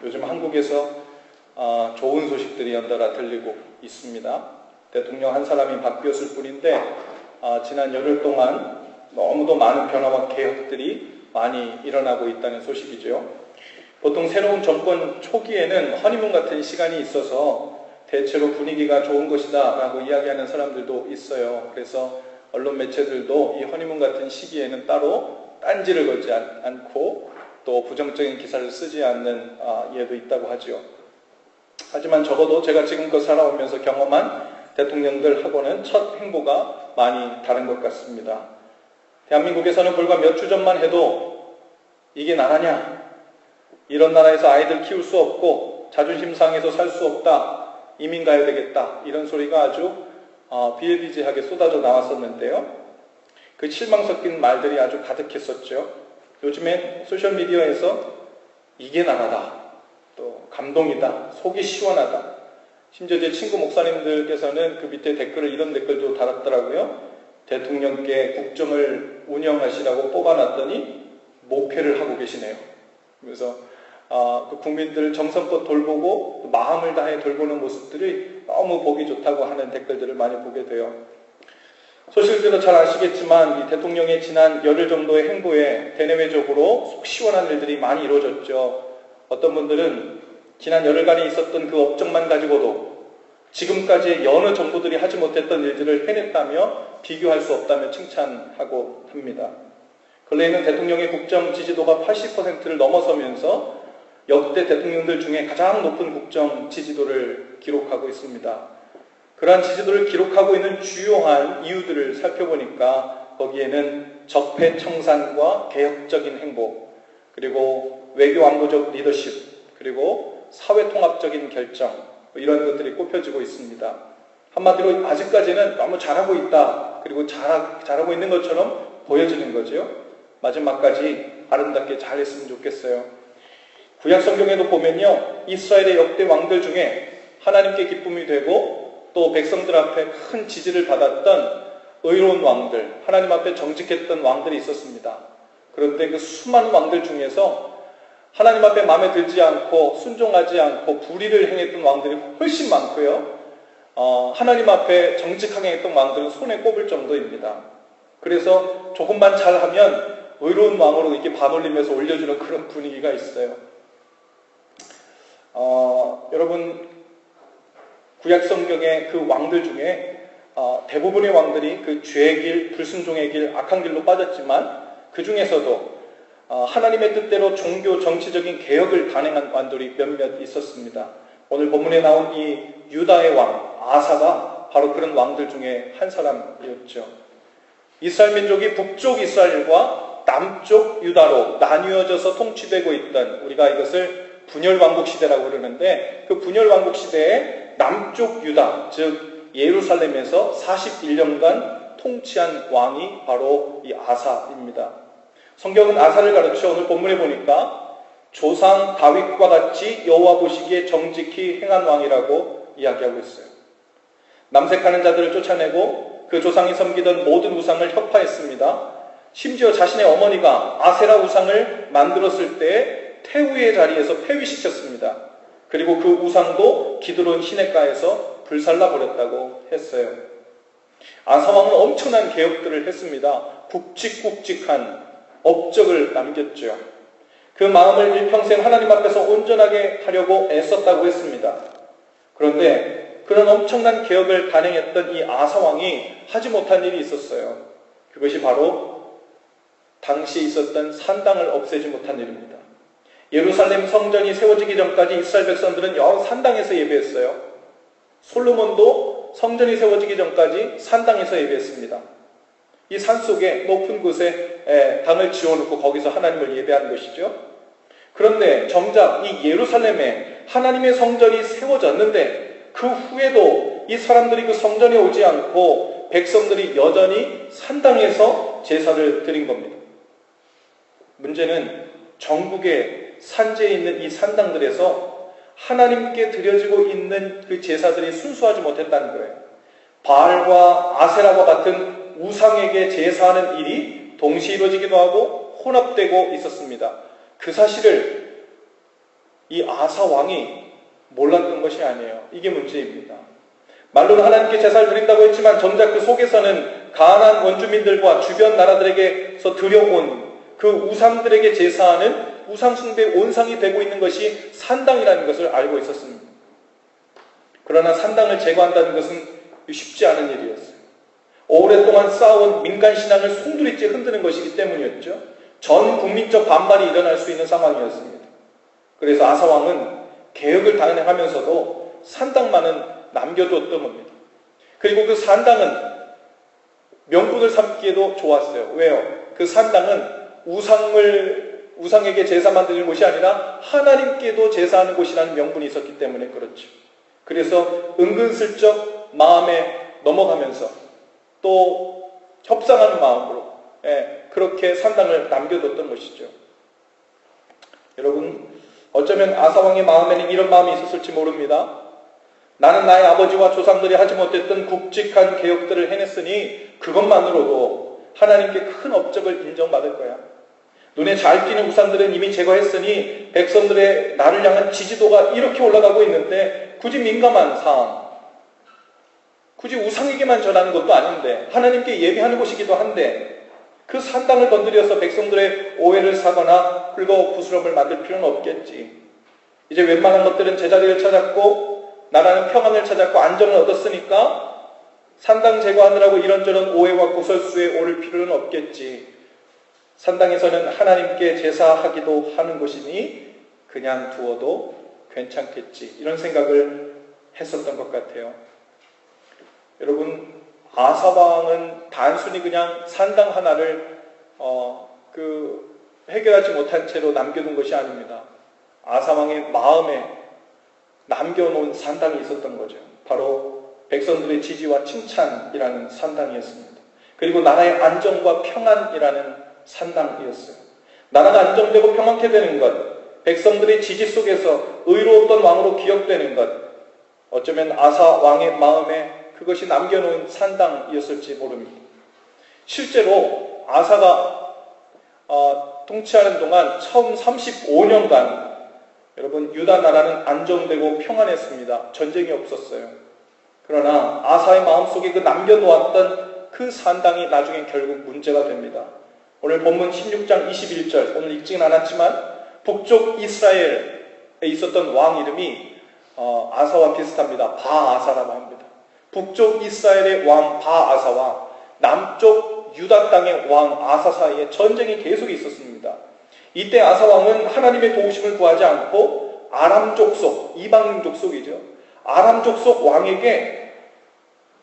요즘 한국에서 좋은 소식들이 연달아 들리고 있습니다. 대통령 한 사람이 바뀌었을 뿐인데 지난 열흘 동안 너무도 많은 변화와 개혁들이 많이 일어나고 있다는 소식이죠. 보통 새로운 정권 초기에는 허니문 같은 시간이 있어서 대체로 분위기가 좋은 것이다 라고 이야기하는 사람들도 있어요. 그래서 언론 매체들도 이 허니문 같은 시기에는 따로 딴지를 걸지 않고 또 부정적인 기사를 쓰지 않는 예도 있다고 하죠. 하지만 적어도 제가 지금껏 살아오면서 경험한 대통령들하고는 첫 행보가 많이 다른 것 같습니다. 대한민국에서는 불과 몇 주 전만 해도 이게 나라냐? 이런 나라에서 아이들 키울 수 없고 자존심 상해서 살 수 없다. 이민 가야 되겠다. 이런 소리가 아주 비일비재하게 쏟아져 나왔었는데요. 그 실망 섞인 말들이 아주 가득했었죠. 요즘엔 소셜미디어에서 이게 나라다. 또 감동이다. 속이 시원하다. 심지어 제 친구 목사님들께서는 그 밑에 이런 댓글도 달았더라고요. 대통령께 국정을 운영하시라고 뽑아놨더니 목회를 하고 계시네요. 그래서 그 국민들을 정성껏 돌보고 마음을 다해 돌보는 모습들이 너무 보기 좋다고 하는 댓글들을 많이 보게 돼요. 소식들도 잘 아시겠지만 이 대통령의 지난 열흘 정도의 행보에 대내외적으로 속 시원한 일들이 많이 이루어졌죠. 어떤 분들은 지난 열흘간에 있었던 그 업적만 가지고도 지금까지 여느 정부들이 하지 못했던 일들을 해냈다며 비교할 수 없다며 칭찬하고 합니다. 근래에는 대통령의 국정 지지도가 80%를 넘어서면서 역대 대통령들 중에 가장 높은 국정 지지도를 기록하고 있습니다. 그러한 지지도를 기록하고 있는 주요한 이유들을 살펴보니까 거기에는 적폐청산과 개혁적인 행보, 그리고 외교 안보적 리더십, 그리고 사회통합적인 결정, 이런 것들이 꼽혀지고 있습니다. 한마디로 아직까지는 너무 잘하고 있다, 그리고 잘하고 있는 것처럼 보여지는 거죠. 마지막까지 아름답게 잘했으면 좋겠어요. 구약 성경에도 보면요, 이스라엘의 역대 왕들 중에 하나님께 기쁨이 되고 또 백성들 앞에 큰 지지를 받았던 의로운 왕들, 하나님 앞에 정직했던 왕들이 있었습니다. 그런데 그 수많은 왕들 중에서 하나님 앞에 마음에 들지 않고 순종하지 않고 불의를 행했던 왕들이 훨씬 많고요. 하나님 앞에 정직하게 했던 왕들은 손에 꼽을 정도입니다. 그래서 조금만 잘하면 의로운 왕으로 이렇게 반올림해서 올려주는 그런 분위기가 있어요. 여러분, 구약 성경의 그 왕들 중에 대부분의 왕들이 그 죄의 길, 불순종의 길, 악한 길로 빠졌지만 그 중에서도 하나님의 뜻대로 종교 정치적인 개혁을 단행한 왕들이 몇몇 있었습니다. 오늘 본문에 나온 이 유다의 왕 아사가 바로 그런 왕들 중에 한 사람이었죠. 이스라엘 민족이 북쪽 이스라엘과 남쪽 유다로 나뉘어져서 통치되고 있던, 우리가 이것을 분열왕국 시대라고 그러는데, 그 분열왕국 시대에 남쪽 유다, 즉 예루살렘에서 41년간 통치한 왕이 바로 이 아사입니다. 성경은 아사를 가르쳐 오늘 본문에 보니까 조상 다윗과 같이 여호와 보시기에 정직히 행한 왕이라고 이야기하고 있어요. 남색하는 자들을 쫓아내고 그 조상이 섬기던 모든 우상을 혁파했습니다. 심지어 자신의 어머니가 아세라 우상을 만들었을 때 태우의 자리에서 폐위시켰습니다. 그리고 그 우상도 기드론 시냇가에서 불살라 버렸다고 했어요. 아사 왕은 엄청난 개혁들을 했습니다. 굵직굵직한 업적을 남겼죠. 그 마음을 일평생 하나님 앞에서 온전하게 하려고 애썼다고 했습니다. 그런데 그런 엄청난 개혁을 단행했던 이 아사 왕이 하지 못한 일이 있었어요. 그것이 바로 당시 있었던 산당을 없애지 못한 일입니다. 예루살렘 성전이 세워지기 전까지 이스라엘 백성들은 여러 산당에서 예배했어요. 솔로몬도 성전이 세워지기 전까지 산당에서 예배했습니다. 이 산속에 높은 곳에 당을 지어놓고 거기서 하나님을 예배한 것이죠. 그런데 정작 이 예루살렘에 하나님의 성전이 세워졌는데 그 후에도 이 사람들이 그 성전에 오지 않고 백성들이 여전히 산당에서 제사를 드린 겁니다. 문제는 전국의 산지에 있는 이 산당들에서 하나님께 드려지고 있는 그 제사들이 순수하지 못했다는 거예요. 바알과 아세라와 같은 우상에게 제사하는 일이 동시에 이루어지기도 하고 혼합되고 있었습니다. 그 사실을 이 아사 왕이 몰랐던 것이 아니에요. 이게 문제입니다. 말로는 하나님께 제사를 드린다고 했지만 정작 그 속에서는 가나안 원주민들과 주변 나라들에게서 들여온 그 우상들에게 제사하는 우상 숭배의 온상이 되고 있는 것이 산당이라는 것을 알고 있었습니다. 그러나 산당을 제거한다는 것은 쉽지 않은 일이었어요. 오랫동안 쌓아온 민간신앙을 송두리째 흔드는 것이기 때문이었죠. 전 국민적 반발이 일어날 수 있는 상황이었습니다. 그래서 아사왕은 개혁을 단행하면서도 산당만은 남겨두었던 겁니다. 그리고 그 산당은 명분을 삼기에도 좋았어요. 왜요? 그 산당은 우상에게 제사만 드리는 곳이 아니라 하나님께도 제사하는 곳이라는 명분이 있었기 때문에 그렇죠. 그래서 은근슬쩍 마음에 넘어가면서 또 협상하는 마음으로 그렇게 산당을 남겨뒀던 것이죠. 여러분, 어쩌면 아사왕의 마음에는 이런 마음이 있었을지 모릅니다. 나는 나의 아버지와 조상들이 하지 못했던 굵직한 개혁들을 해냈으니 그것만으로도 하나님께 큰 업적을 인정받을 거야. 눈에 잘 띄는 우상들은 이미 제거했으니 백성들의 나를 향한 지지도가 이렇게 올라가고 있는데 굳이 민감한 사항, 굳이 우상에게만 전하는 것도 아닌데 하나님께 예배하는 곳이기도 한데 그 산당을 건드려서 백성들의 오해를 사거나 긁어부스럼을 만들 필요는 없겠지. 이제 웬만한 것들은 제자리를 찾았고 나라는 평안을 찾았고 안정을 얻었으니까 산당 제거하느라고 이런저런 오해와 구설수에 오를 필요는 없겠지. 산당에서는 하나님께 제사하기도 하는 곳이니 그냥 두어도 괜찮겠지. 이런 생각을 했었던 것 같아요. 여러분, 아사왕은 단순히 그냥 산당 하나를 해결하지 못한 채로 남겨둔 것이 아닙니다. 아사왕의 마음에 남겨놓은 산당이 있었던 거죠. 바로 백성들의 지지와 칭찬이라는 산당이었습니다. 그리고 나라의 안정과 평안이라는 산당이었어요. 나라가 안정되고 평안케 되는 것, 백성들의 지지 속에서 의로웠던 왕으로 기억되는 것, 어쩌면 아사 왕의 마음에 그것이 남겨놓은 산당이었을지 모릅니다. 실제로 아사가 통치하는 동안 처음 35년간 여러분 유다 나라는 안정되고 평안했습니다. 전쟁이 없었어요. 그러나 아사의 마음속에 그 남겨놓았던 그 산당이 나중에 결국 문제가 됩니다. 오늘 본문 16장 21절, 오늘 읽지는 않았지만 북쪽 이스라엘에 있었던 왕 이름이 아사와 비슷합니다. 바아사라고 합니다. 북쪽 이스라엘의 왕 바아사와 남쪽 유다 땅의 왕 아사 사이에 전쟁이 계속 있었습니다. 이때 아사 왕은 하나님의 도우심을 구하지 않고 아람 족속, 이방인 족속이죠. 아람 족속 왕에게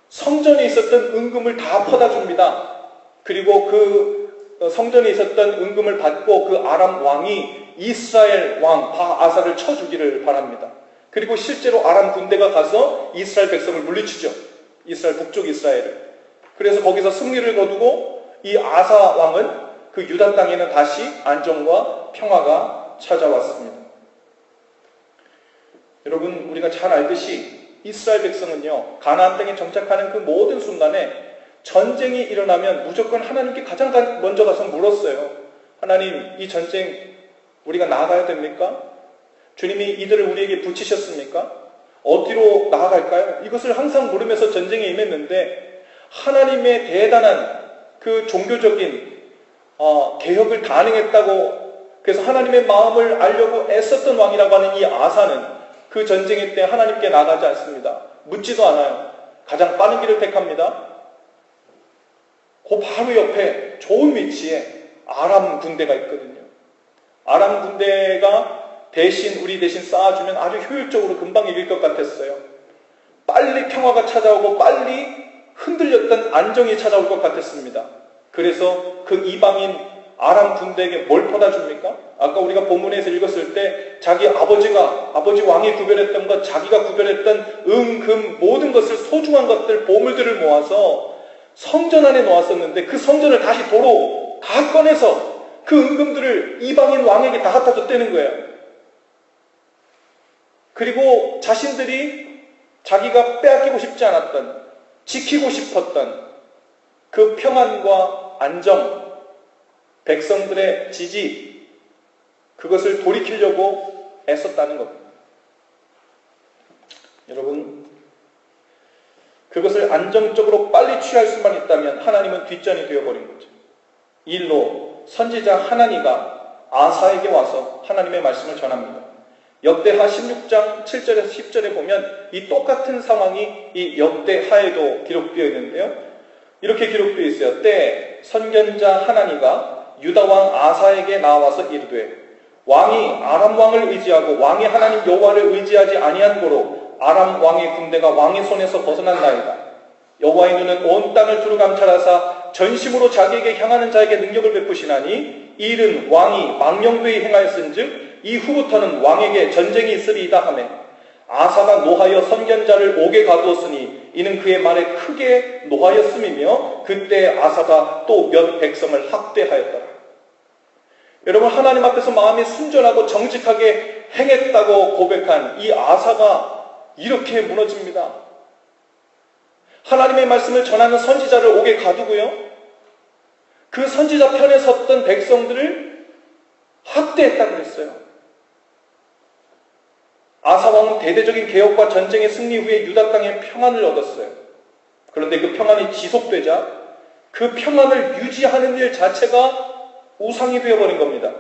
성전에 있었던 은금을 다 퍼다 줍니다. 그리고 그 성전에 있었던 은금을 받고 그 아람 왕이 이스라엘 왕 바아사를 쳐 죽이를 바랍니다. 그리고 실제로 아람 군대가 가서 이스라엘 백성을 물리치죠. 이스라엘 북쪽 이스라엘을. 그래서 거기서 승리를 거두고 이 아사 왕은 그 유다 땅에는 다시 안정과 평화가 찾아왔습니다. 여러분, 우리가 잘 알듯이 이스라엘 백성은요, 가나안 땅에 정착하는 그 모든 순간에 전쟁이 일어나면 무조건 하나님께 가장 먼저 가서 물었어요. 하나님, 이 전쟁 우리가 나아가야 됩니까? 주님이 이들을 우리에게 붙이셨습니까? 어디로 나아갈까요? 이것을 항상 물으면서 전쟁에 임했는데 하나님의 대단한 그 종교적인 개혁을 단행했다고, 그래서 하나님의 마음을 알려고 애썼던 왕이라고 하는 이 아사는 그 전쟁의 때 하나님께 나가지 않습니다. 묻지도 않아요. 가장 빠른 길을 택합니다. 그 바로 옆에 좋은 위치에 아람 군대가 있거든요. 아람 군대가 우리 대신 쌓아주면 아주 효율적으로 금방 이길 것 같았어요. 빨리 평화가 찾아오고 빨리 흔들렸던 안정이 찾아올 것 같았습니다. 그래서 그 이방인 아람 군대에게 뭘 퍼다 줍니까? 아까 우리가 본문에서 읽었을 때 자기 아버지 왕이 구별했던 것, 자기가 구별했던 금, 모든 것을, 소중한 것들, 보물들을 모아서 성전 안에 놓았었는데 그 성전을 다시 도로 다 꺼내서 그 은금들을 이방인 왕에게 다 갖다 줬다는 거예요. 그리고 자신들이 자기가 빼앗기고 싶지 않았던, 지키고 싶었던 그 평안과 안정, 백성들의 지지, 그것을 돌이키려고 애썼다는 겁니다. 여러분, 그것을 안정적으로 빨리 취할 수만 있다면 하나님은 뒷전이 되어버린 거죠. 이 일로 선지자 하나니가 아사에게 와서 하나님의 말씀을 전합니다. 역대하 16장 7절에서 10절에 보면 이 똑같은 상황이 이 역대하에도 기록되어 있는데요. 이렇게 기록되어 있어요. 때 선견자 하나니가 유다왕 아사에게 나와서 이르되 왕이 아람 왕을 의지하고 왕이 하나님 여호와를 의지하지 아니한 고로 아람 왕의 군대가 왕의 손에서 벗어났나이다. 여호와의 눈은 온 땅을 두루 감찰하사 전심으로 자기에게 향하는 자에게 능력을 베푸시나니 이 일은 왕이 망령되이 행하였은즉 이후부터는 왕에게 전쟁이 있으리이다 하매 아사가 노하여 선견자를 옥에 가두었으니 이는 그의 말에 크게 노하였음이며 그때 아사가 또 몇 백성을 학대하였더라. 여러분, 하나님 앞에서 마음이 순전하고 정직하게 행했다고 고백한 이 아사가 이렇게 무너집니다. 하나님의 말씀을 전하는 선지자를 옥에 가두고요, 그 선지자 편에 섰던 백성들을 학대했다고 했어요. 아사왕은 대대적인 개혁과 전쟁의 승리 후에 유다 땅에 평안을 얻었어요. 그런데 그 평안이 지속되자 그 평안을 유지하는 일 자체가 우상이 되어버린 겁니다.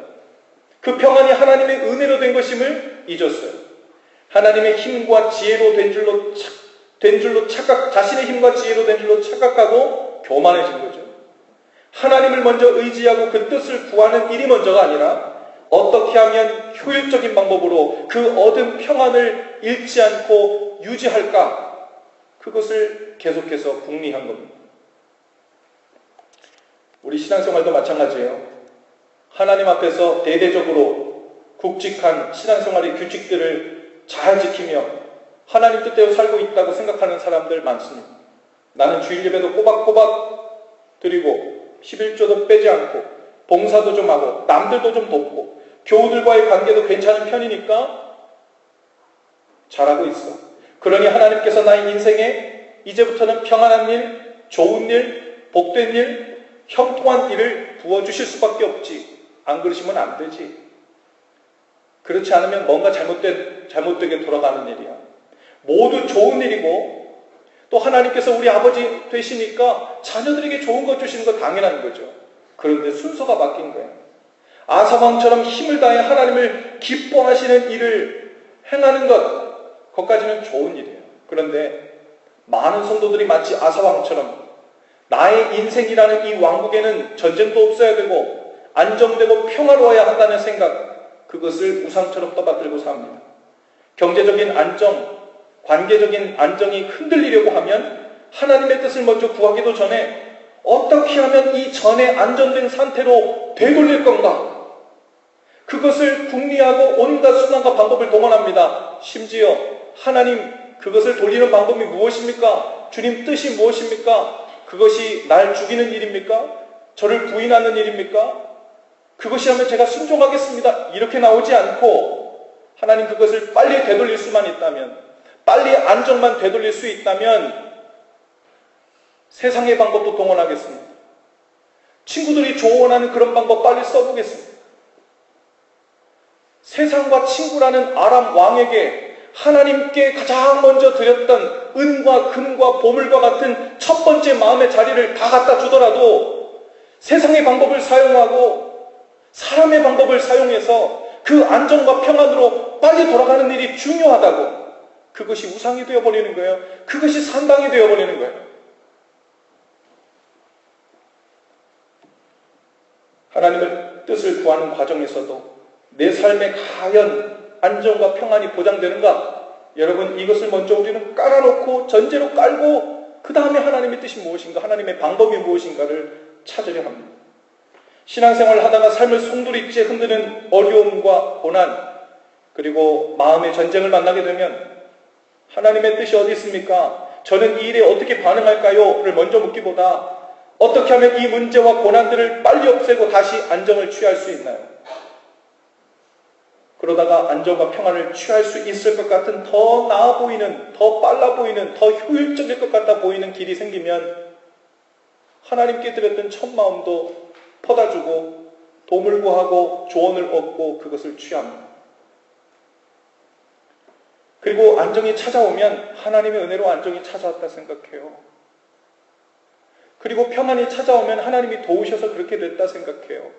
그 평안이 하나님의 은혜로 된 것임을 잊었어요. 하나님의 힘과 지혜로 자신의 힘과 지혜로 된 줄로 착각하고 교만해진 거죠. 하나님을 먼저 의지하고 그 뜻을 구하는 일이 먼저가 아니라 어떻게 하면 효율적인 방법으로 그 얻은 평안을 잃지 않고 유지할까? 그것을 계속해서 궁리한 겁니다. 우리 신앙생활도 마찬가지예요. 하나님 앞에서 대대적으로 굵직한 신앙생활의 규칙들을 잘 지키며 하나님 뜻대로 살고 있다고 생각하는 사람들 많습니다. 나는 주일 예배도 꼬박꼬박 드리고 11조도 빼지 않고 봉사도 좀 하고 남들도 좀 돕고 교우들과의 관계도 괜찮은 편이니까 잘하고 있어. 그러니 하나님께서 나의 인생에 이제부터는 평안한 일, 좋은 일, 복된 일, 형통한 일을 부어주실 수밖에 없지. 안 그러시면 안 되지. 그렇지 않으면 뭔가 잘못되게 돌아가는 일이야. 모두 좋은 일이고 또 하나님께서 우리 아버지 되시니까 자녀들에게 좋은 것 주시는 거 당연한 거죠. 그런데 순서가 바뀐 거예요. 아사왕처럼 힘을 다해 하나님을 기뻐하시는 일을 행하는 그것까지는 좋은 일이에요. 그런데 많은 성도들이 마치 아사왕처럼 나의 인생이라는 이 왕국에는 전쟁도 없어야 되고 안정되고 평화로워야 한다는 생각, 그것을 우상처럼 떠받들고 삽니다. 경제적인 안정, 관계적인 안정이 흔들리려고 하면 하나님의 뜻을 먼저 구하기도 전에 어떻게 하면 이 전에 안정된 상태로 되돌릴 건가? 그것을 궁리하고 온갖 수단과 방법을 동원합니다. 심지어 하나님, 그것을 돌리는 방법이 무엇입니까? 주님 뜻이 무엇입니까? 그것이 날 죽이는 일입니까? 저를 부인하는 일입니까? 그것이 하면 제가 순종하겠습니다. 이렇게 나오지 않고 하나님, 그것을 빨리 되돌릴 수만 있다면, 빨리 안정만 되돌릴 수 있다면 세상의 방법도 동원하겠습니다. 친구들이 조언하는 그런 방법 빨리 써보겠습니다. 세상과 친구라는 아람 왕에게 하나님께 가장 먼저 드렸던 은과 금과 보물과 같은 첫 번째 마음의 자리를 다 갖다 주더라도 세상의 방법을 사용하고 사람의 방법을 사용해서 그 안정과 평안으로 빨리 돌아가는 일이 중요하다고, 그것이 우상이 되어버리는 거예요. 그것이 산당이 되어버리는 거예요. 하나님의 뜻을 구하는 과정에서도 내 삶에 과연 안정과 평안이 보장되는가? 여러분, 이것을 먼저 우리는 깔아놓고 전제로 깔고 그 다음에 하나님의 뜻이 무엇인가, 하나님의 방법이 무엇인가를 찾으려 합니다. 신앙생활을 하다가 삶을 송두리째 흔드는 어려움과 고난, 그리고 마음의 전쟁을 만나게 되면 하나님의 뜻이 어디 있습니까? 저는 이 일에 어떻게 반응할까요? 를 먼저 묻기보다 어떻게 하면 이 문제와 고난들을 빨리 없애고 다시 안정을 취할 수 있나요? 그러다가 안정과 평안을 취할 수 있을 것 같은 더 나아 보이는, 더 빨라 보이는, 더 효율적일 것 같아 보이는 길이 생기면 하나님께 드렸던 첫 마음도 퍼다주고 도움을 구하고 조언을 얻고 그것을 취합니다. 그리고 안정이 찾아오면 하나님의 은혜로 안정이 찾아왔다 생각해요. 그리고 평안이 찾아오면 하나님이 도우셔서 그렇게 됐다 생각해요.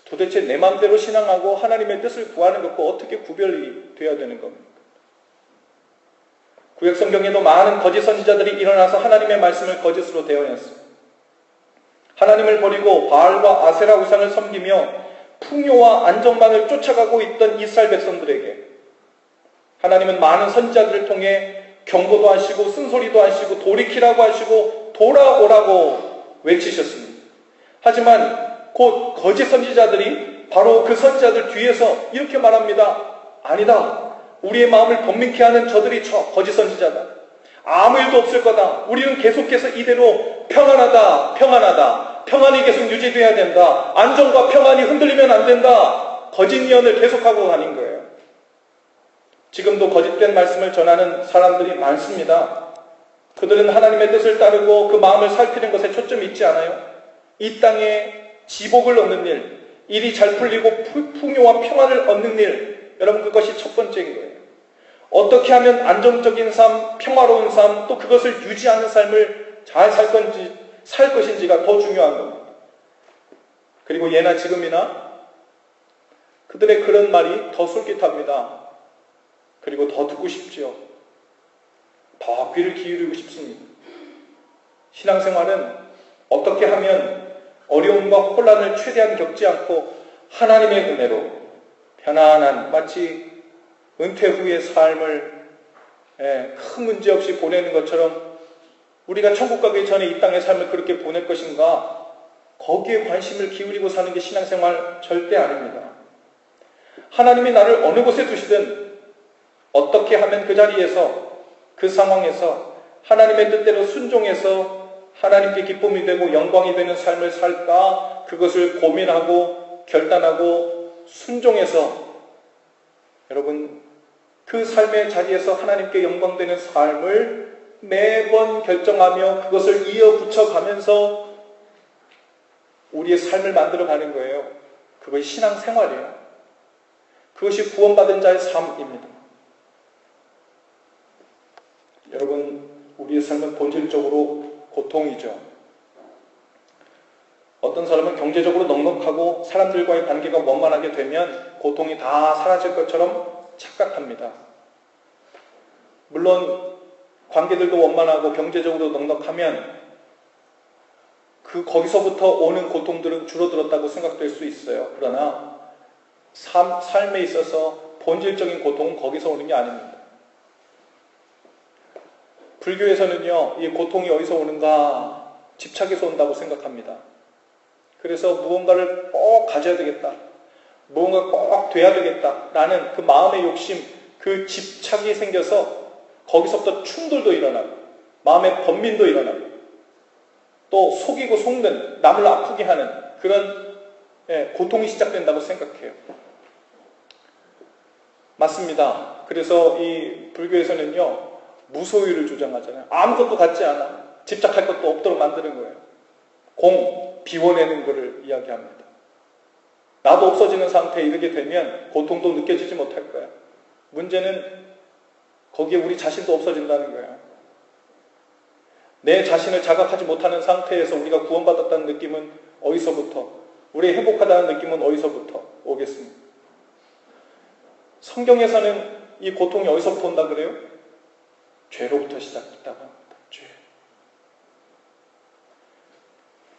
도대체 내 마음대로 신앙하고 하나님의 뜻을 구하는 것과 어떻게 구별이 되어야 되는 겁니까? 구약 성경에도 많은 거짓 선지자들이 일어나서 하나님의 말씀을 거짓으로 대언했어요. 하나님을 버리고 바알과 아세라 우상을 섬기며 풍요와 안정만을 쫓아가고 있던 이스라엘 백성들에게 하나님은 많은 선지자들을 통해 경고도 하시고 쓴소리도 하시고 돌이키라고 하시고 돌아오라고 외치셨습니다. 하지만 곧 거짓 선지자들이 바로 그 선지자들 뒤에서 이렇게 말합니다. 아니다. 우리의 마음을 번민케 하는 저들이 거짓 선지자다. 아무 일도 없을 거다. 우리는 계속해서 이대로 평안하다. 평안이 계속 유지돼야 된다. 안정과 평안이 흔들리면 안 된다. 거짓 예언을 계속하고 다닌 거예요. 지금도 거짓된 말씀을 전하는 사람들이 많습니다. 그들은 하나님의 뜻을 따르고 그 마음을 살피는 것에 초점이 있지 않아요. 이 땅에 지복을 얻는 일, 일이 잘 풀리고 풍요와 평안을 얻는 일, 여러분 그것이 첫 번째인 거예요. 어떻게 하면 안정적인 삶, 평화로운 삶, 또 그것을 유지하는 삶을 잘 살 것인지가 더 중요한 겁니다. 그리고 예나 지금이나 그들의 그런 말이 더 솔깃합니다. 그리고 더 듣고 싶지요. 더 귀를 기울이고 싶습니다. 신앙생활은 어떻게 하면 어려움과 혼란을 최대한 겪지 않고 하나님의 은혜로 편안한 마치 은퇴 후의 삶을 큰 문제 없이 보내는 것처럼 우리가 천국 가기 전에 이 땅의 삶을 그렇게 보낼 것인가, 거기에 관심을 기울이고 사는 게 신앙생활 절대 아닙니다. 하나님이 나를 어느 곳에 두시든 어떻게 하면 그 자리에서 그 상황에서 하나님의 뜻대로 순종해서 하나님께 기쁨이 되고 영광이 되는 삶을 살까, 그것을 고민하고 결단하고 순종해서 여러분 그 삶의 자리에서 하나님께 영광되는 삶을 매번 결정하며 그것을 이어붙여가면서 우리의 삶을 만들어가는 거예요. 그것이 신앙생활이에요. 그것이 구원받은 자의 삶입니다. 여러분, 우리의 삶은 본질적으로 고통이죠. 어떤 사람은 경제적으로 넉넉하고 사람들과의 관계가 원만하게 되면 고통이 다 사라질 것처럼 착각합니다. 물론 관계들도 원만하고 경제적으로 넉넉하면 거기서부터 오는 고통들은 줄어들었다고 생각될 수 있어요. 그러나 삶에 있어서 본질적인 고통은 거기서 오는 게 아닙니다. 불교에서는요, 이 고통이 어디서 오는가? 집착에서 온다고 생각합니다. 그래서 무언가를 꼭 가져야 되겠다. 무언가 꼭 돼야 되겠다라는 그 마음의 욕심, 그 집착이 생겨서 거기서부터 충돌도 일어나고 마음의 번민도 일어나고 또 속이고 속는, 남을 아프게 하는 그런 고통이 시작된다고 생각해요. 맞습니다. 그래서 이 불교에서는요, 무소유를 주장하잖아요. 아무것도 갖지 않아. 집착할 것도 없도록 만드는 거예요. 비워내는 것을 이야기합니다. 나도 없어지는 상태에 이르게 되면 고통도 느껴지지 못할 거야. 문제는 거기에 우리 자신도 없어진다는 거예요. 내 자신을 자각하지 못하는 상태에서 우리가 구원받았다는 느낌은 어디서부터, 우리 행복하다는 느낌은 어디서부터 오겠습니까? 성경에서는 이 고통이 어디서부터 온다 그래요? 죄로부터 시작됐다고 합니다. 죄.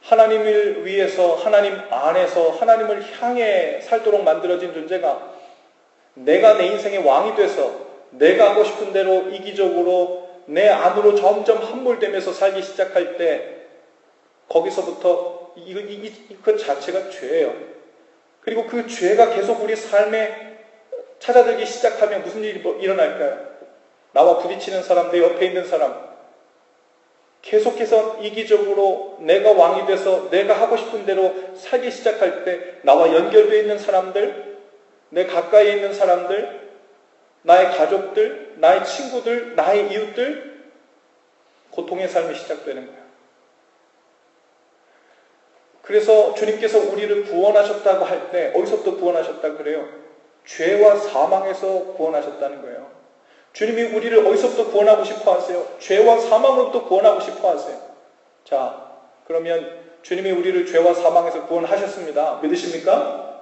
하나님을 위해서, 하나님 안에서 하나님을 향해 살도록 만들어진 존재가 내가 내 인생의 왕이 돼서 내가 하고 싶은 대로 이기적으로 내 안으로 점점 함몰되면서 살기 시작할 때 거기서부터 그 자체가 죄예요. 그리고 그 죄가 계속 우리 삶에 찾아들기 시작하면 무슨 일이 일어날까요? 나와 부딪히는 사람, 내 옆에 있는 사람, 계속해서 이기적으로 내가 왕이 돼서 내가 하고 싶은 대로 살기 시작할 때 나와 연결되어 있는 사람들, 내 가까이에 있는 사람들, 나의 가족들, 나의 친구들, 나의 이웃들, 고통의 삶이 시작되는 거예요. 그래서 주님께서 우리를 구원하셨다고 할 때 어디서부터 구원하셨다고 그래요? 죄와 사망에서 구원하셨다는 거예요. 주님이 우리를 어디서부터 구원하고 싶어 하세요? 죄와 사망으로부터 구원하고 싶어 하세요. 자, 그러면 주님이 우리를 죄와 사망에서 구원하셨습니다. 믿으십니까?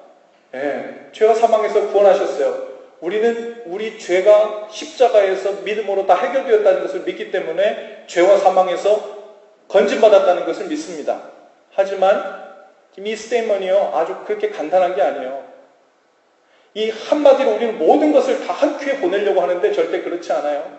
네, 죄와 사망에서 구원하셨어요. 우리는 우리 죄가 십자가에서 믿음으로 다 해결되었다는 것을 믿기 때문에 죄와 사망에서 건진받았다는 것을 믿습니다. 하지만 이 스테이먼이요, 아주 그렇게 간단한 게 아니에요. 이 한마디로 우리는 모든 것을 다 한 큐에 보내려고 하는데 절대 그렇지 않아요.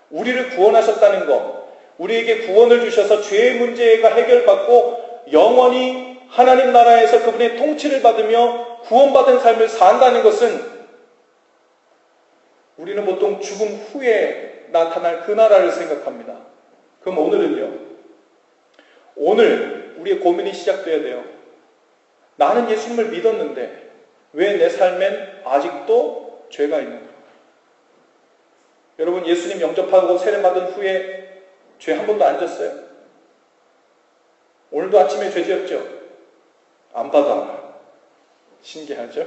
우리를 구원하셨다는 것, 우리에게 구원을 주셔서 죄의 문제가 해결받고 영원히 하나님 나라에서 그분의 통치를 받으며 구원받은 삶을 산다는 것은 우리는 보통 죽음 후에 나타날 그 나라를 생각합니다. 그럼 오늘은요? 오늘 우리의 고민이 시작돼야 돼요. 나는 예수님을 믿었는데 왜 내 삶엔 아직도 죄가 있는가? 여러분, 예수님 영접하고 세례받은 후에 죄 한 번도 안 졌어요? 오늘도 아침에 죄 지었죠? 안 받아. 신기하죠?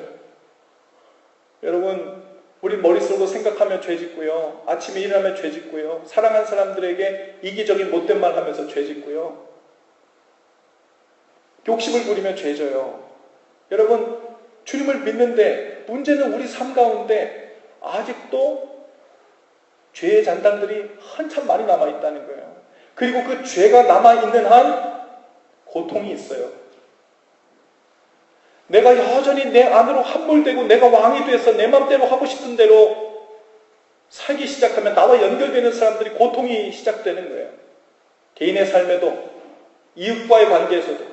여러분, 우리 머릿속으로 생각하며 죄 짓고요. 아침에 일어나면 죄 짓고요. 사랑한 사람들에게 이기적인 못된 말 하면서 죄 짓고요. 욕심을 부리며 죄 져요. 여러분, 주님을 믿는데 문제는 우리 삶 가운데 아직도 죄의 잔당들이 한참 많이 남아있다는 거예요. 그리고 그 죄가 남아있는 한 고통이 있어요. 내가 여전히 내 안으로 함몰되고 내가 왕이 돼서 내 맘대로 하고 싶은 대로 살기 시작하면 나와 연결되는 사람들이 고통이 시작되는 거예요. 개인의 삶에도, 이웃과의 관계에서도,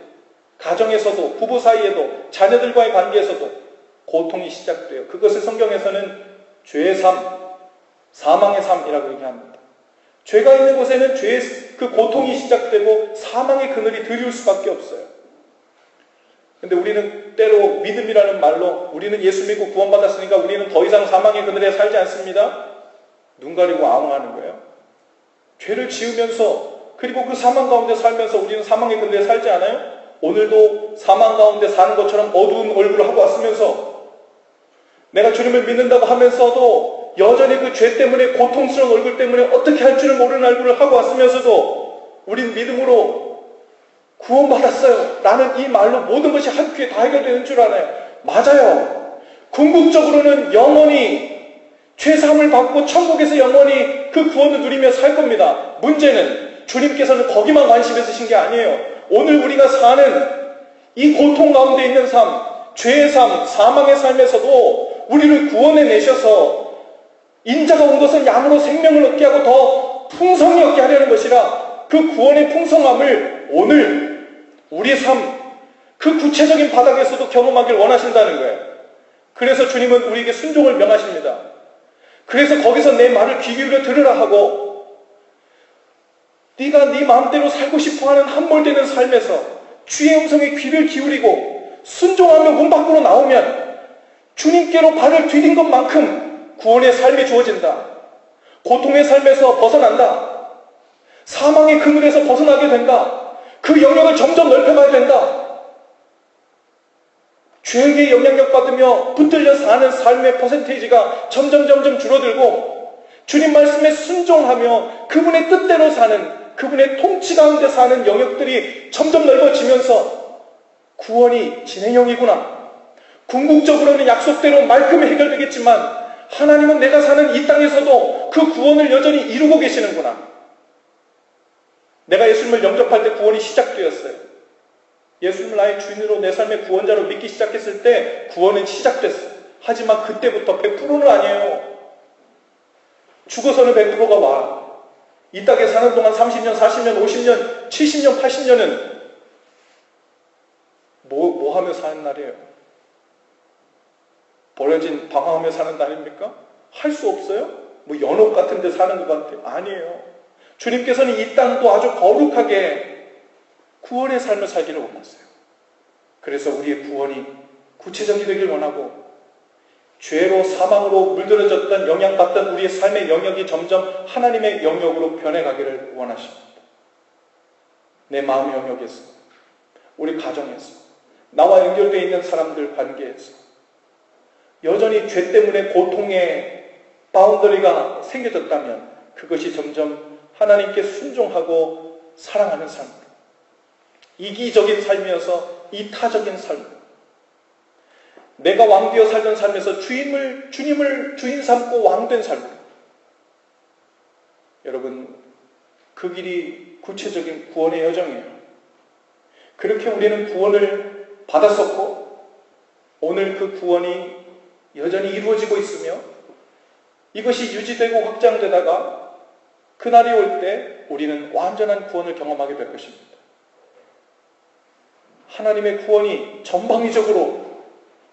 가정에서도, 부부 사이에도, 자녀들과의 관계에서도 고통이 시작돼요. 그것을 성경에서는 죄의 삶, 사망의 삶이라고 얘기합니다. 죄가 있는 곳에는 죄의 그 고통이 시작되고 사망의 그늘이 드리울 수밖에 없어요. 근데 우리는 때로 믿음이라는 말로 우리는 예수 믿고 구원받았으니까 우리는 더 이상 사망의 그늘에 살지 않습니다. 눈 가리고 아웅하는 거예요. 죄를 지으면서 그리고 그 사망 가운데 살면서 우리는 사망의 그늘에 살지 않아요? 오늘도 사망 가운데 사는 것처럼 어두운 얼굴을 하고 왔으면서 내가 주님을 믿는다고 하면서도 여전히 그 죄 때문에 고통스러운 얼굴 때문에 어떻게 할 줄을 모르는 얼굴을 하고 왔으면서도 우린 믿음으로 구원받았어요 라는 이 말로 모든 것이 한 큐에 다 해결되는 줄 알아요. 맞아요. 궁극적으로는 영원히 죄사함을 받고 천국에서 영원히 그 구원을 누리며 살 겁니다. 문제는 주님께서는 거기만 관심 있으신 게 아니에요. 오늘 우리가 사는 이 고통 가운데 있는 삶, 죄의 삶, 사망의 삶에서도 우리를 구원해 내셔서 인자가 온 것은 양으로 생명을 얻게 하고 더 풍성히 얻게 하려는 것이라 그 구원의 풍성함을 오늘 우리의 삶, 그 구체적인 바닥에서도 경험하길 원하신다는 거예요. 그래서 주님은 우리에게 순종을 명하십니다. 그래서 거기서 내 말을 귀 기울여 들으라 하고 네가 네 마음대로 살고 싶어하는 함몰되는 삶에서 주의 음성에 귀를 기울이고 순종하며 문 밖으로 나오면 주님께로 발을 디딘 것만큼 구원의 삶이 주어진다. 고통의 삶에서 벗어난다. 사망의 그늘에서 벗어나게 된다. 그 영역을 점점 넓혀가야 된다. 죄에게 영향력 받으며 붙들려 사는 삶의 퍼센테이지가 점점 줄어들고 주님 말씀에 순종하며 그분의 뜻대로 사는, 그분의 통치 가운데 사는 영역들이 점점 넓어지면서 구원이 진행형이구나. 궁극적으로는 약속대로 말끔히 해결되겠지만 하나님은 내가 사는 이 땅에서도 그 구원을 여전히 이루고 계시는구나. 내가 예수님을 영접할 때 구원이 시작되었어요. 예수님을 나의 주인으로 내 삶의 구원자로 믿기 시작했을 때 구원은 시작됐어요. 하지만 그때부터 100%는 아니에요. 죽어서는 100%가 와. 이 땅에 사는 동안 30년, 40년, 50년, 70년, 80년은 뭐 하며 사는 날이에요? 버려진 방황하며 사는 날입니까? 할 수 없어요? 뭐 연옥 같은 데 사는 것 같아요? 아니에요. 주님께서는 이 땅도 아주 거룩하게 구원의 삶을 살기를 원하세요. 그래서 우리의 구원이 구체적이 되길 원하고 죄로 사망으로 물들어졌던 영향받던 우리의 삶의 영역이 점점 하나님의 영역으로 변해가기를 원하십니다. 내 마음의 영역에서, 우리 가정에서, 나와 연결되어 있는 사람들 관계에서 여전히 죄 때문에 고통의 바운더리가 생겨졌다면 그것이 점점 하나님께 순종하고 사랑하는 삶, 이기적인 삶이어서 이타적인 삶, 내가 왕되어 살던 삶에서 주님을 주인 삼고 왕된 삶. 여러분, 그 길이 구체적인 구원의 여정이에요. 그렇게 우리는 구원을 받았었고 오늘 그 구원이 여전히 이루어지고 있으며 이것이 유지되고 확장되다가 그날이 올 때 우리는 완전한 구원을 경험하게 될 것입니다. 하나님의 구원이 전방위적으로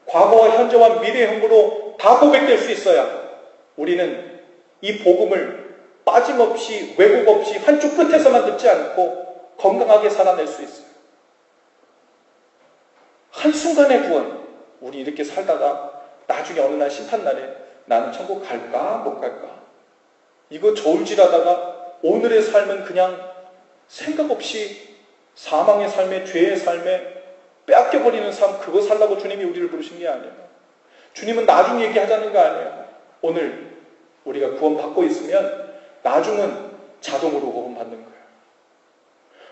과거와 현재와 미래형으로 다 고백될 수 있어야 우리는 이 복음을 빠짐없이 왜곡 없이 한쪽 끝에서만 듣지 않고 건강하게 살아낼 수 있어요. 한순간의 구원. 우리 이렇게 살다가 나중에 어느 날 심판날에 나는 천국 갈까 못 갈까 이거 저울질하다가 오늘의 삶은 그냥 생각 없이 사망의 삶에 죄의 삶에 빼앗겨버리는 삶, 그거 살라고 주님이 우리를 부르신 게 아니에요. 주님은 나중 얘기하자는 거 아니에요. 오늘 우리가 구원받고 있으면 나중은 자동으로 구원받는 거예요.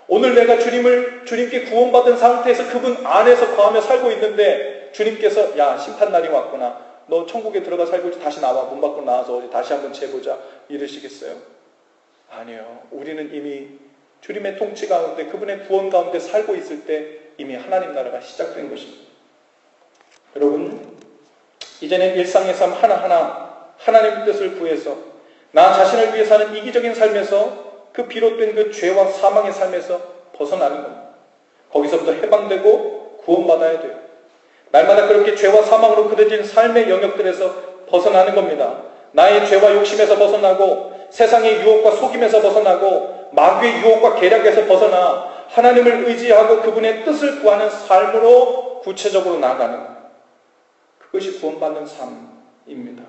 오늘 내가 주님께 구원받은 상태에서 그분 안에서 거하며 살고 있는데 주님께서 야 심판날이 왔구나. 너 천국에 들어가 살고 다시 나와. 문 밖으로 나와서 다시 한번 재보자. 이러시겠어요? 아니에요. 우리는 이미 주님의 통치 가운데 그분의 구원 가운데 살고 있을 때 이미 하나님 나라가 시작된 것입니다. 여러분, 이제는 일상의 삶 하나하나 하나님의 뜻을 구해서 나 자신을 위해 사는 이기적인 삶에서 그 비롯된 그 죄와 사망의 삶에서 벗어나는 겁니다. 거기서부터 해방되고 구원받아야 돼요. 날마다 그렇게 죄와 사망으로 그려진 삶의 영역들에서 벗어나는 겁니다. 나의 죄와 욕심에서 벗어나고 세상의 유혹과 속임에서 벗어나고 마귀의 유혹과 계략에서 벗어나 하나님을 의지하고 그분의 뜻을 구하는 삶으로 구체적으로 나아가는 것. 그것이 구원받는 삶입니다.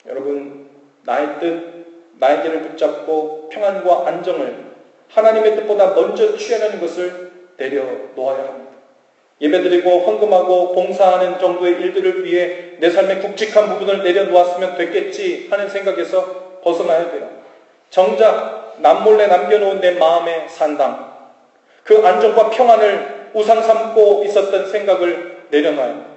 여러분, 나의 뜻, 나의 길을 붙잡고 평안과 안정을 하나님의 뜻보다 먼저 취하려는 것을 내려놓아야 합니다. 예배드리고 헌금하고 봉사하는 정도의 일들을 위해 내 삶의 굵직한 부분을 내려놓았으면 됐겠지 하는 생각에서 벗어나야 돼요. 정작 남몰래 남겨놓은 내 마음의 산당, 그 안정과 평안을 우상 삼고 있었던 생각을 내려놔요.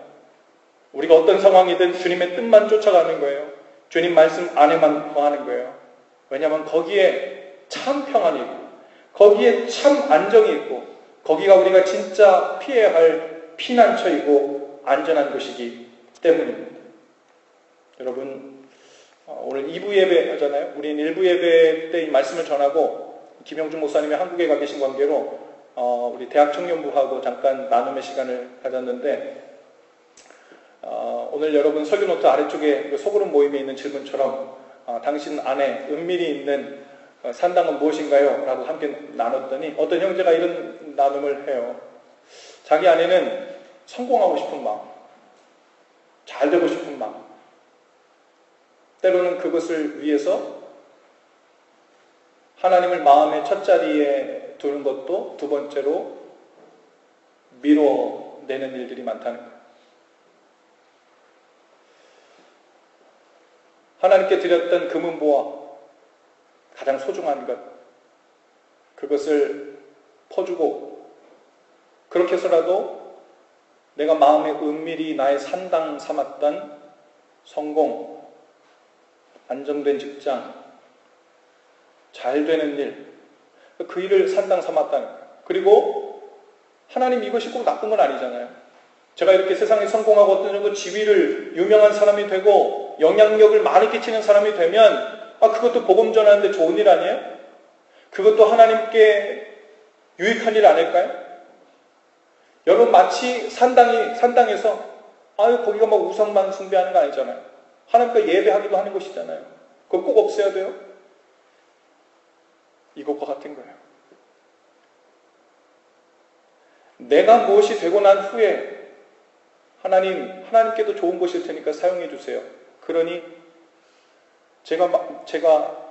우리가 어떤 상황이든 주님의 뜻만 쫓아가는 거예요. 주님 말씀 안에만 거하는 거예요. 왜냐하면 거기에 참 평안이 있고 거기에 참 안정이 있고 거기가 우리가 진짜 피해야 할 피난처이고 안전한 곳이기 때문입니다. 여러분, 오늘 2부 예배 하잖아요. 우리는 1부 예배 때 이 말씀을 전하고 김영준 목사님이 한국에 가 계신 관계로 우리 대학 청년부하고 잠깐 나눔의 시간을 가졌는데 오늘 여러분 설교노트 아래쪽에 그 소그룹 모임에 있는 질문처럼 당신 안에 은밀히 있는 산당은 무엇인가요? 라고 함께 나눴더니 어떤 형제가 이런 나눔을 해요. 자기 안에는 성공하고 싶은 마음, 잘 되고 싶은 마음, 때로는 그것을 위해서 하나님을 마음의 첫 자리에 두는 것도 두 번째로 미뤄내는 일들이 많다는 거예요. 하나님께 드렸던 금은보화, 가장 소중한 것, 그것을 퍼주고 그렇게 해서라도 내가 마음에 은밀히 나의 산당 삼았던 성공, 안정된 직장, 잘 되는 일, 그 일을 산당 삼았다는 거예요. 그리고 하나님 이것이 꼭 나쁜 건 아니잖아요. 제가 이렇게 세상에 성공하고 어떤 정도 지위를 유명한 사람이 되고 영향력을 많이 끼치는 사람이 되면 그것도 복음 전하는데 좋은 일 아니에요? 그것도 하나님께 유익한 일 아닐까요? 여러분 마치 산당에서 거기가 막 우상만 숭배하는 거 아니잖아요. 하나님께 예배하기도 하는 곳이잖아요. 그거 꼭 없애야 돼요? 이것과 같은 거예요. 내가 무엇이 되고 난 후에 하나님께도 좋은 것일 테니까 사용해 주세요. 그러니 제가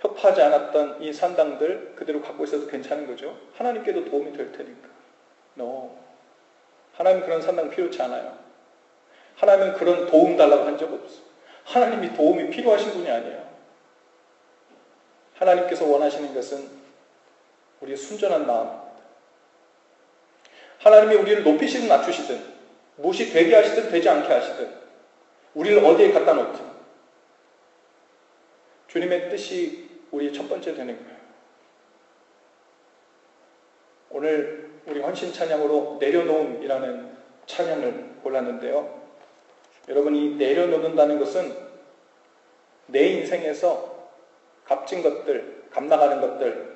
협하지 않았던 이 산당들 그대로 갖고 있어도 괜찮은 거죠. 하나님께도 도움이 될 테니까. 하나님 그런 산당 필요치 않아요. 하나님은 그런 도움 달라고 한 적 없어요. 하나님이 도움이 필요하신 분이 아니에요. 하나님께서 원하시는 것은 우리의 순전한 마음입니다. 하나님이 우리를 높이시든 낮추시든, 무엇이 되게 하시든 되지 않게 하시든, 우리를 어디에 갖다 놓든 주님의 뜻이 우리의 첫 번째 되는 거예요. 오늘 우리 헌신 찬양으로 내려놓음이라는 찬양을 골랐는데요. 여러분, 이 내려놓는다는 것은 내 인생에서 값진 것들, 값나가는 것들,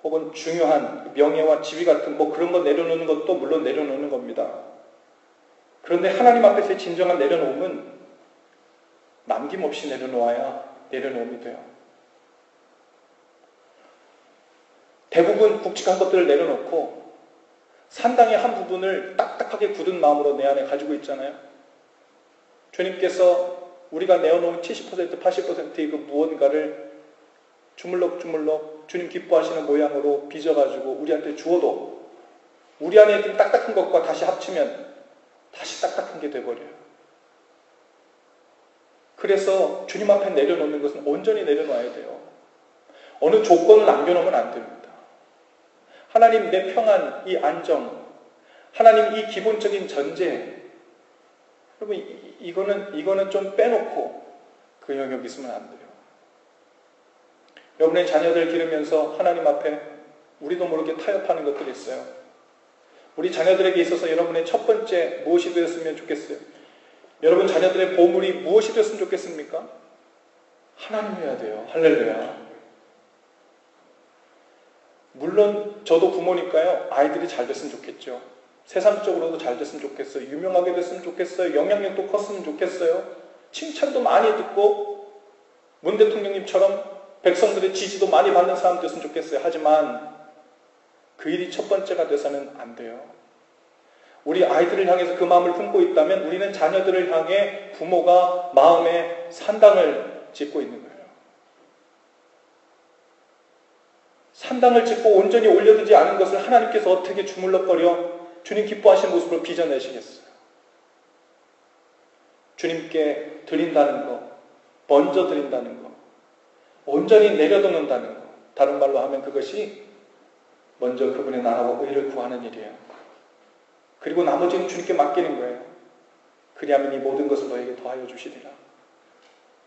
혹은 중요한 명예와 지위 같은 그런 거 내려놓는 것도 물론 내려놓는 겁니다. 그런데 하나님 앞에서의 진정한 내려놓음은 남김없이 내려놓아야 내려놓음이 돼요. 대부분 굵직한 것들을 내려놓고 산당의 한 부분을 딱딱하게 굳은 마음으로 내 안에 가지고 있잖아요. 주님께서 우리가 내어놓은 70%, 80%의 그 무언가를 주물럭주물럭 주님 기뻐하시는 모양으로 빚어가지고 우리한테 주어도 우리 안에 있던 딱딱한 것과 다시 합치면 다시 딱딱한 게 돼버려요. 그래서 주님 앞에 내려놓는 것은 온전히 내려놔야 돼요. 어느 조건을 남겨놓으면 안 됩니다. 하나님, 내 평안, 이 안정, 하나님, 이 기본적인 전제, 여러분, 이거는 좀 빼놓고 그 영역 있으면 안 돼요. 여러분의 자녀들 기르면서 하나님 앞에 우리도 모르게 타협하는 것들이 있어요. 우리 자녀들에게 있어서 여러분의 첫 번째 무엇이 되었으면 좋겠어요? 여러분 자녀들의 보물이 무엇이 되었으면 좋겠습니까? 하나님이어야 돼요. 할렐루야. 물론 저도 부모니까요. 아이들이 잘 됐으면 좋겠죠. 세상적으로도 잘 됐으면 좋겠어요. 유명하게 됐으면 좋겠어요. 영향력도 컸으면 좋겠어요. 칭찬도 많이 듣고 문 대통령님처럼 백성들의 지지도 많이 받는 사람 됐으면 좋겠어요. 하지만 그 일이 첫 번째가 돼서는 안 돼요. 우리 아이들을 향해서 그 마음을 품고 있다면 우리는 자녀들을 향해 부모가 마음에 산당을 짓고 있는 거예요. 산당을 짓고 온전히 올려두지 않은 것을 하나님께서 어떻게 주물럭거려 주님 기뻐하시는 모습으로 빚어내시겠어요? 주님께 드린다는 것, 먼저 드린다는 것, 온전히 내려놓는다는 것, 다른 말로 하면 그것이 먼저 그분의 나라와 의를 구하는 일이에요. 그리고 나머지는 주님께 맡기는 거예요. 그리하면 이 모든 것을 너에게 더하여 주시리라.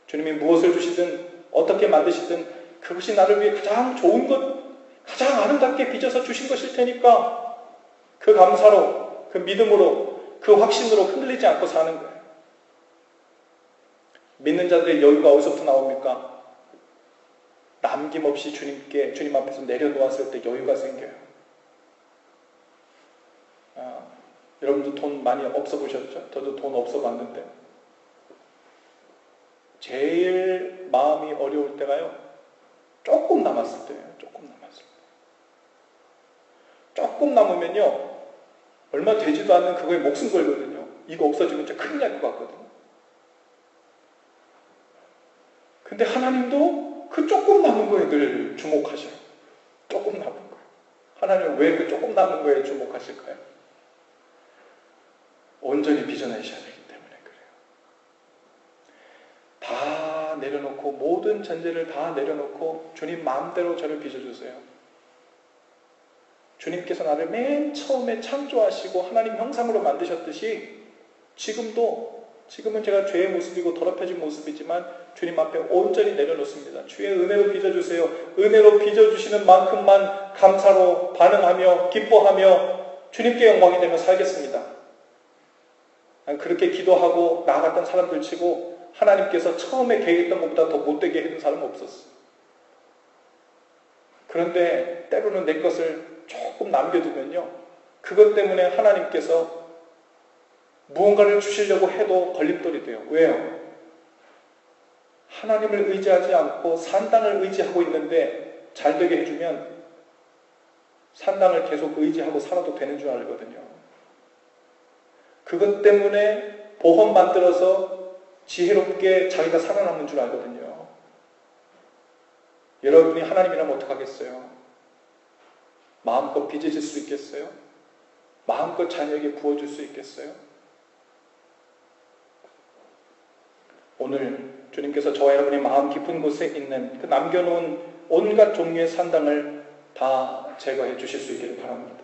주님이 무엇을 주시든 어떻게 만드시든 그것이 나를 위해 가장 좋은 것, 가장 아름답게 빚어서 주신 것일 테니까 그 감사로, 그 믿음으로, 그 확신으로 흔들리지 않고 사는 거예요. 믿는 자들의 여유가 어디서부터 나옵니까? 남김없이 주님 앞에서 내려놓았을 때 여유가 생겨요. 여러분도 돈 많이 없어 보셨죠? 저도 돈 없어 봤는데 제일 마음이 어려울 때가요. 조금 남았을 때예요. 조금 남았을 때. 조금 남으면요. 얼마 되지도 않는 그거에 목숨 걸거든요. 이거 없어지면 진짜 큰일 날 것 같거든요. 근데 하나님도 그 조금 남은 거에 늘 주목하셔요. 조금 남은 거예요. 하나님은 왜 그 조금 남은 거에 주목하실까요? 온전히 빚어내셔야 되기 때문에 그래요. 다 내려놓고 모든 전제를 다 내려놓고 주님 마음대로 저를 빚어주세요. 주님께서 나를 맨 처음에 창조하시고 하나님 형상으로 만드셨듯이 지금은 제가 죄의 모습이고 더럽혀진 모습이지만 주님 앞에 온전히 내려놓습니다. 주의 은혜로 빚어주세요. 은혜로 빚어주시는 만큼만 감사로 반응하며 기뻐하며 주님께 영광이 되며 살겠습니다. 그렇게 기도하고 나아갔던 사람들 치고 하나님께서 처음에 계획했던 것보다 더 못되게 해준 사람은 없었어요. 그런데 때로는 내 것을 조금 남겨두면요. 그것 때문에 하나님께서 무언가를 주시려고 해도 걸림돌이 돼요. 왜요? 하나님을 의지하지 않고 산당을 의지하고 있는데 잘 되게 해주면 산당을 계속 의지하고 살아도 되는 줄 알거든요. 그것 때문에 보험 만들어서 지혜롭게 자기가 살아남는 줄 알거든요. 여러분이 하나님이라면 어떡하겠어요? 마음껏 빚어질 수 있겠어요? 마음껏 자녀에게 부어줄 수 있겠어요? 오늘 주님께서 저와 여러분의 마음 깊은 곳에 있는 그 남겨놓은 온갖 종류의 산당을 다 제거해 주실 수 있기를 바랍니다.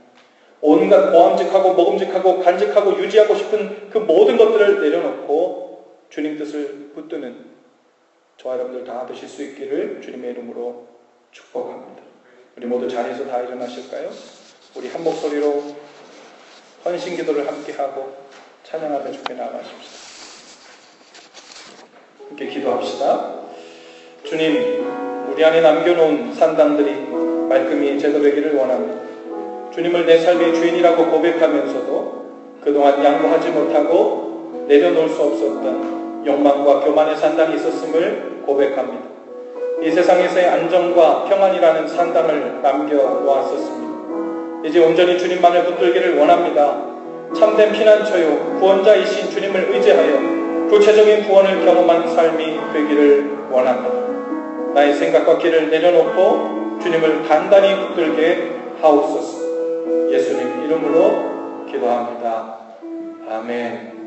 온갖 보암직하고 먹음직하고 간직하고 유지하고 싶은 그 모든 것들을 내려놓고 주님 뜻을 붙드는 저와 여러분들 다 되실 수 있기를 주님의 이름으로 축복합니다. 우리 모두 자리에서 다 일어나실까요? 우리 한 목소리로 헌신 기도를 함께하고 찬양하며 주께 나아가십시다. 함께 기도합시다. 주님, 우리 안에 남겨놓은 산당들이 말끔히 제거되기를 원합니다. 주님을 내 삶의 주인이라고 고백하면서도 그동안 양보하지 못하고 내려놓을 수 없었던 욕망과 교만의 산당이 있었음을 고백합니다. 이 세상에서의 안정과 평안이라는 산당을 남겨놓았었습니다. 이제 온전히 주님만을 붙들기를 원합니다. 참된 피난처요 구원자이신 주님을 의지하여 구체적인 구원을 경험한 삶이 되기를 원합니다. 나의 생각과 길을 내려놓고 주님을 단단히 붙들게 하옵소서. 예수님 이름으로 기도합니다. 아멘.